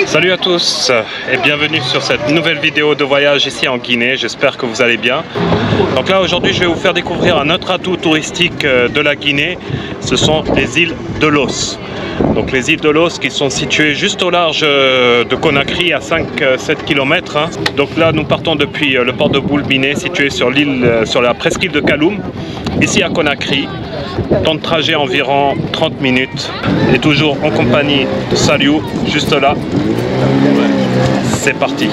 Salut à tous et bienvenue sur cette nouvelle vidéo de voyage ici en Guinée. J'espère que vous allez bien. Donc là aujourd'hui je vais vous faire découvrir un autre atout touristique de la Guinée. Ce sont les îles de Los. Donc les îles de Los qui sont situées juste au large de Conakry à 5-7 km. Donc là nous partons depuis le port de Boulbiné situé sur l'île, sur la presqu'île de Kaloum, ici à Conakry. Temps de trajet environ 30 minutes et toujours en compagnie de Saliou, juste là. C'est parti.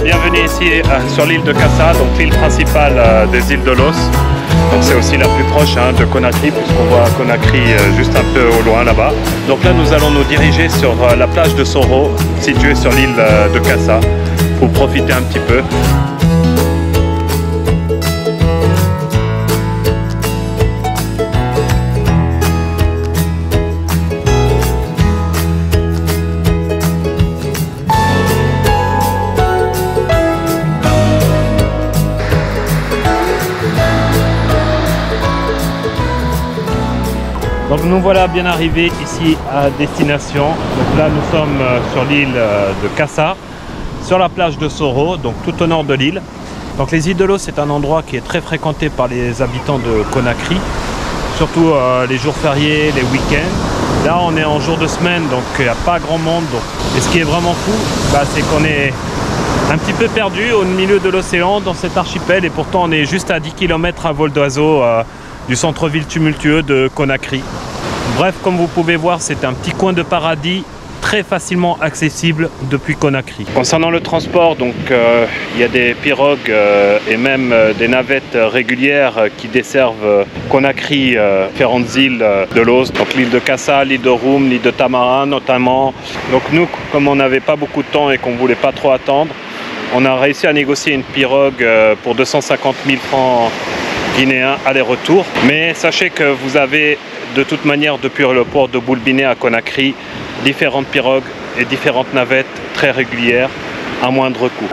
Bienvenue ici sur l'île de Kassa, donc l'île principale des îles de Los. Donc c'est aussi la plus proche de Conakry, puisqu'on voit Conakry juste un peu au loin là-bas. Donc là nous allons nous diriger sur la plage de Soro, située sur l'île de Kassa, pour profiter un petit peu. Donc nous voilà bien arrivés ici à destination. Donc là nous sommes sur l'île de Kassa, sur la plage de Soro, donc tout au nord de l'île. Donc les îles de Los, c'est un endroit qui est très fréquenté par les habitants de Conakry, surtout les jours fériés, les week-ends. Là on est en jour de semaine, donc il n'y a pas grand monde. Donc... Et ce qui est vraiment fou, c'est qu'on est un petit peu perdu au milieu de l'océan dans cet archipel, et pourtant on est juste à 10 km à vol d'oiseau du centre-ville tumultueux de Conakry. Bref, comme vous pouvez voir, c'est un petit coin de paradis très facilement accessible depuis Conakry. Concernant le transport, donc il y a des pirogues et même des navettes régulières qui desservent Conakry, différentes îles de Los, donc l'île de Kassa, l'île de Roum, l'île de Tamarin notamment. Donc nous, comme on n'avait pas beaucoup de temps et qu'on ne voulait pas trop attendre, on a réussi à négocier une pirogue pour 250 000 francs guinéens aller-retour. Mais sachez que vous avez de toute manière depuis le port de Boulbiné à Conakry différentes pirogues et différentes navettes très régulières à moindre coût.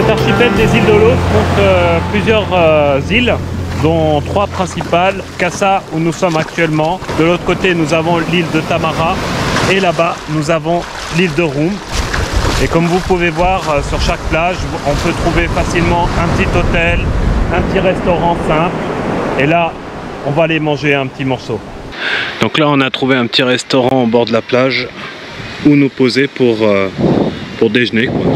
L'archipel des îles de Los compte plusieurs îles, dont 3 principales. Kassa, où nous sommes actuellement. De l'autre côté, nous avons l'île de Tamarin. Et là-bas, nous avons l'île de Roum. Et comme vous pouvez voir, sur chaque plage, on peut trouver facilement un petit hôtel, un petit restaurant simple. Et là, on va aller manger un petit morceau. Donc là on a trouvé un petit restaurant au bord de la plage où nous poser pour déjeuner, quoi.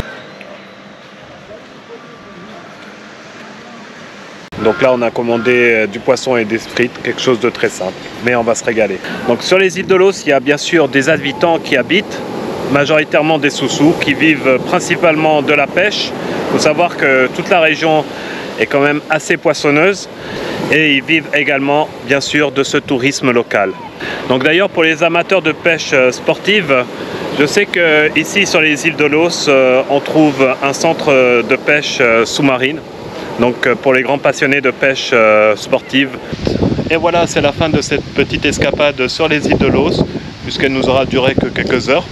Donc là on a commandé du poisson et des frites, quelque chose de très simple, mais on va se régaler. Donc sur les îles de Los, il y a bien sûr des habitants qui habitent, majoritairement des Soussous, qui vivent principalement de la pêche. Il faut savoir que toute la région est quand même assez poissonneuse et ils vivent également bien sûr de ce tourisme local. Donc d'ailleurs pour les amateurs de pêche sportive, je sais que ici sur les îles de Los, on trouve un centre de pêche sous-marine. Donc pour les grands passionnés de pêche sportive. Et voilà, c'est la fin de cette petite escapade sur les îles de Los, puisqu'elle nous aura duré que quelques heures.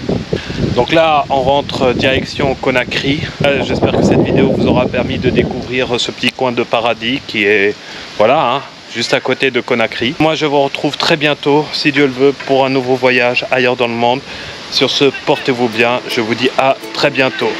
Donc là, on rentre direction Conakry. J'espère que cette vidéo vous aura permis de découvrir ce petit coin de paradis qui est, voilà, juste à côté de Conakry. Moi, je vous retrouve très bientôt, si Dieu le veut, pour un nouveau voyage ailleurs dans le monde. Sur ce, portez-vous bien. Je vous dis à très bientôt.